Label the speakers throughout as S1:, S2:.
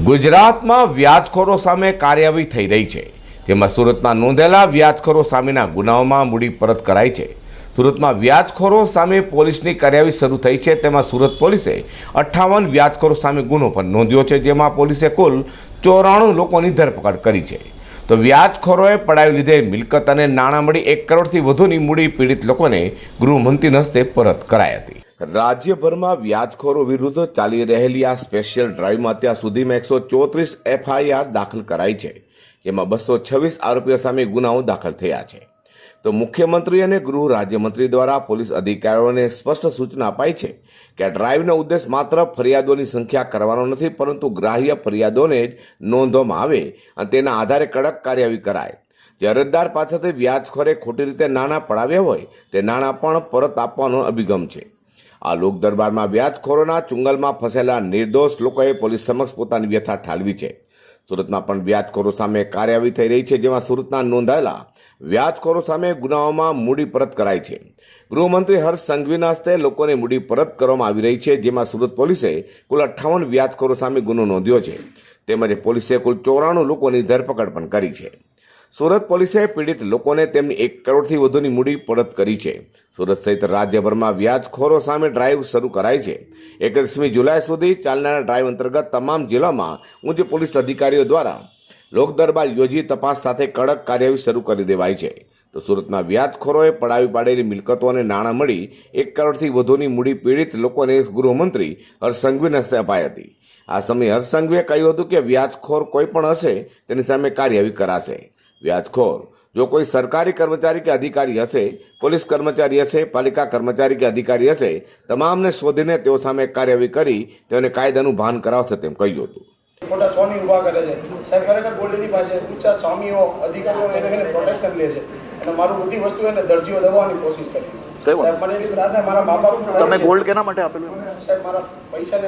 S1: ગુજરાતમાં વ્યાજખોરો સામે કાર્યવાહી થઈ રહી છે, જેમાં સુરતમાં નોંધેલા વ્યાજખોરો સામેના ગુનાઓમાં મૂડી પરત કરાઈ છે। સુરતમાં વ્યાજખોરો સામે પોલીસની કાર્યવાહી શરૂ થઈ છે, તેમાં સુરત પોલીસે 58 વ્યાજખોરો સામે ગુનો પણ નોંધ્યો છે, જેમાં પોલીસે કુલ 94 લોકોની ધરપકડ કરી છે। તો વ્યાજખોરોએ પડાવી લીધેલ મિલકત અને નાણાં મળી 1 કરોડથી વધુની મૂડી પીડિત લોકોને ગૃહમંત્રી હસ્તે પરત કરાઈ હતી। રાજ્યભરમાં વ્યાજખોરો વિરુદ્ધ ચાલી રહેલી આ સ્પેશિયલ ડ્રાઈવમાં અત્યાર સુધીમાં 134 FIR દાખલ કરાઈ છે, જેમાં 226 આરોપીઓ સામે ગુનાઓ દાખલ થયા છે। તો મુખ્યમંત્રી અને ગૃહ રાજ્યમંત્રી દ્વારા પોલીસ અધિકારીઓને સ્પષ્ટ સૂચના અપાઈ છે કે આ ડ્રાઈવનો ઉદ્દેશ માત્ર ફરિયાદોની સંખ્યા કરવાનો નથી, પરંતુ ગ્રાહ્ય ફરિયાદોને જ નોંધવામાં આવે અને તેના આધારે કડક કાર્યવાહી કરાય। જે અરજદાર પાસેથી વ્યાજખોરે ખોટી રીતે નાણાં પડાવ્યા હોય તે નાણાં પણ પરત આપવાનો અભિગમ છે। આ લોક દરબારમાં વ્યાજખોરોના ચુંગલમાં ફસેલા નિર્દોષ લોકોએ પોલીસ સમક્ષ પોતાની વ્યથા ઠાલવી છે। સુરતમાં પણ વ્યાજખોરો સામે કાર્યવાહી થઈ રહી છે, જેમાં સુરતના નોંધાયેલા વ્યાજખોરો સામે ગુનાઓમાં મૂડી પરત કરાઈ છે। ગૃહમંત્રી હર્ષ સંઘવીના હસ્તે લોકોને મૂડી પરત કરવામાં આવી રહી છે, જેમાં સુરત પોલીસે કુલ 58 વ્યાજખોરો સામે ગુનો નોંધ્યો છે, તેમજ પોલીસે કુલ 94 લોકોની ધરપકડ પણ કરી છે। સુરત પોલીસે પીડિત લોકોને તેમની 1 કરોડથી વધુની મૂડી પરત કરી છે। સુરત સહિત રાજ્યભરમાં વ્યાજખોરો સામે ડ્રાઈવ શરૂ કરાઈ છે। 31મી જુલાઈ સુધી ચાલનારા ડ્રાઈવ અંતર્ગત તમામ જિલ્લામાં ઉચ્ચ પોલીસ અધિકારીઓ દ્વારા લોક દરબાર યોજી તપાસ સાથે કડક કાર્યવાહી શરૂ કરી દેવાઈ છે। તો સુરતમાં વ્યાજખોરોએ પડાવી પાડેલી મિલકતો અને નાણાં મળી 1 કરોડથી વધુની મૂડી પીડિત લોકોને ગૃહમંત્રી હર્ષ સંઘવીના હસ્તે અપાઈ હતી। આ સમયે હર્ષ સંઘવીએ કહ્યું હતું કે વ્યાજખોર કોઈ પણ હશે તેની સામે કાર્યવાહી કરાશે। વ્યાજખોર જો કોઈ સરકારી કર્મચારી કે અધિકારી હશે, પોલીસ કર્મચારી હશે, પાલિકા કર્મચારી કે અધિકારી હશે, તમામને શોધીને તેઓ સામે કાર્યવાહી કરી તેઓને કાયદાનું ભાન કરાવશે તેમ કહ્યું હતું।
S2: મોટા સ્વામી ઉભા કરે છે સાહેબ, ખરેખર ગોલ્ડની પાસે ઊંચા સ્વામીઓ અધિકારીઓ એને પ્રોટેક્શન લે છે અને મારું બધી વસ્તુ એને દરજીઓ દબાવવાની કોશિશ કરી સાહેબ। મને એટલી રાતે મારા મા બાપ
S3: તમે ગોલ્ડ કેના માટે આપેલું
S2: સાહેબ? મારા પૈસાને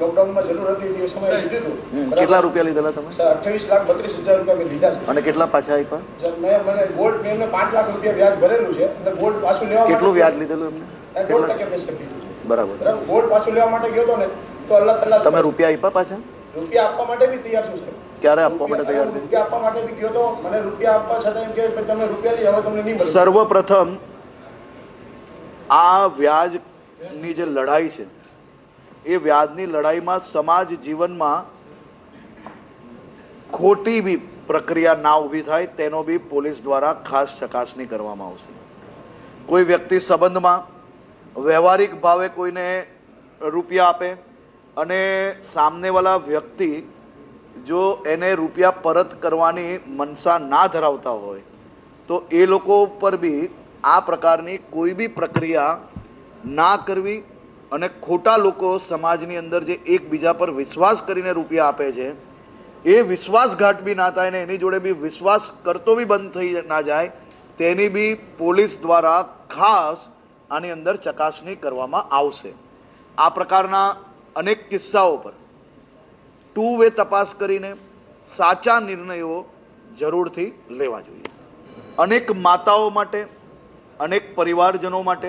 S2: લોકડાઉનમાં જરૂર હતી તે સમયે લીધું હતું।
S3: કેટલા રૂપિયા લીધેલા તમે?
S2: 28,32,000 રૂપિયા મેં લીધા છે।
S3: અને કેટલા પાછા આપ્યા?
S2: મને ગોલ્ડ મેં એમને 5 લાખ રૂપિયા વ્યાજ ભરેલું છે અને ગોલ્ડ પાછું લેવા
S3: કેટલું વ્યાજ લીધેલું એમને?
S2: 2% બેસ્ટ લીધું છે।
S3: બરાબર।
S2: ગોલ્ડ પાછું લેવા માટે ગયો હતો ને તો અલ્લાહ તલ્લાહ
S3: તમે રૂપિયા આપ્યા પાછા?
S2: રૂપિયા આપવા માટે બી તૈયાર છું સાહેબ।
S3: ક્યારે આપવા માટે તૈયાર છે?
S2: રૂપિયા આપવા માટે બી ગયો તો મને રૂપિયા આપવા છતાં એમ કે તમે રૂપિયા લઈ હવે તમને નહીં મળે।
S3: સર્વપ્રથમ આ વ્યાજની જે લડાઈ છે એ વ્યાજની લડાઈમાં સમાજ જીવનમાં ખોટી બી પ્રક્રિયા ના ઊભી થાય તેનો બી પોલીસ દ્વારા ખાસ ચકાસણી કરવામાં આવશે। કોઈ વ્યક્તિ સંબંધમાં વ્યવહારિક ભાવે કોઈને રૂપિયા આપે અને સામનેવાળા વ્યક્તિ જો એને રૂપિયા પરત કરવાની મનસા ના ધરાવતા હોય તો એ લોકો પર બી આ પ્રકારની કોઈ બી પ્રક્રિયા ના કરવી અને ખોટા લોકો સમાજની અંદર જે એકબીજા પર વિશ્વાસ કરીને રૂપિયા આપે છે એ વિશ્વાસઘાત બી ના થાય ને એની જોડે બી વિશ્વાસ કરતો બી બંધ થઈ ના જાય તેની બી પોલીસ દ્વારા ખાસ આની અંદર ચકાસણી કરવામાં આવશે। આ પ્રકારના અનેક કિસ્સાઓ પર 2 વે તપાસ કરીને સાચા નિર્ણયો જરૂરથી લેવા જોઈએ। અનેક માતાઓ માટે, અનેક પરિવારજનો માટે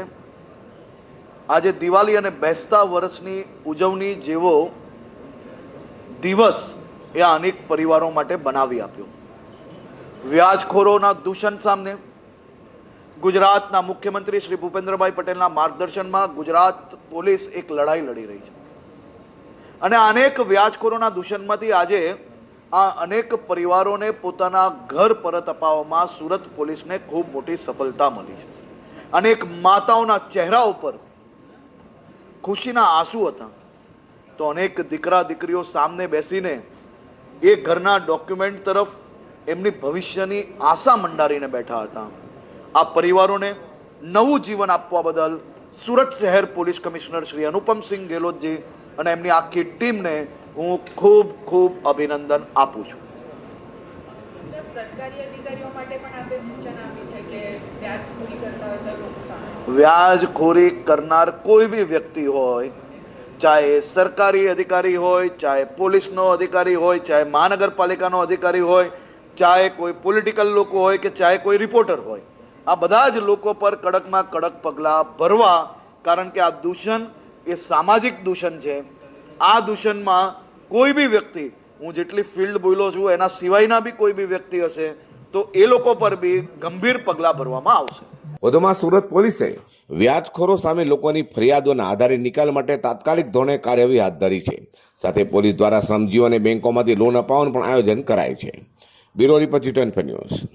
S3: આજે દિવાળી અને બેસતા વર્ષની ઉજવણી જેવો દિવસ એ અનેક પરિવારો માટે બનાવી આપ્યો। વ્યાજખોરોના દૂષણ સામે ગુજરાતના મુખ્યમંત્રી શ્રી ભૂપેન્દ્રભાઈ પટેલના માર્ગદર્શનમાં ગુજરાત પોલીસ એક લડાઈ લડી રહી છે અને અનેક વ્યાજખોરોના દૂષણમાંથી આજે આ અનેક પરિવારોને પોતાના ઘર પરત અપાવવામાં સુરત પોલીસને ખૂબ મોટી સફળતા મળી છે। અનેક માતાઓના ચહેરા ઉપર ખુશીના આંસુ હતા તો અનેક દીકરા દીકરીઓ સામને બેસીને એ ઘરના ડોક્યુમેન્ટ તરફ એમની ભવિષ્યની આશા મંડારીને બેઠા હતા। આ પરિવારોને નવું જીવન આપવા બદલ સુરત શહેર પોલીસ કમિશનર શ્રી અનુપમસિંહ ગેહલોતજી અને એમની આખી ટીમને હું ખૂબ ખૂબ અભિનંદન આપું છું। વ્યાજખોરી કરનાર કોઈ બી વ્યક્તિ હોય, ચાહે સરકારી અધિકારી હોય, ચાહે પોલીસનો અધિકારી હોય, ચાહે મહાનગરપાલિકાનો અધિકારી હોય, ચાહે કોઈ પોલિટિકલ લોકો હોય કે ચાહે કોઈ રિપોર્ટર હોય, આ બધા જ લોકો પર કડકમાં કડક પગલાં ભરવા, કારણ કે આ દૂષણ એ સામાજિક દૂષણ છે। આ દૂષણમાં કોઈ બી વ્યક્તિ હું જેટલી ફિલ્ડ બોલ્યો છું એના સિવાયના બી કોઈ બી વ્યક્તિ હશે તો એ લોકો પર બી ગંભીર પગલાં ભરવામાં આવશે.
S1: વધુમાં સુરત પોલીસે વ્યાજખોરો સામે લોકોની ફરિયાદોના આધારે નિકાલ માટે તાત્કાલિક ધોરણે કાર્યવાહી હાથ ધરી છે. સાથે પોલીસ દ્વારા શ્રમજીવો અને બેંકોમાંથી લોન અપાવવાનું પણ આયોજન કરાય છે. Bureau report, G24 news.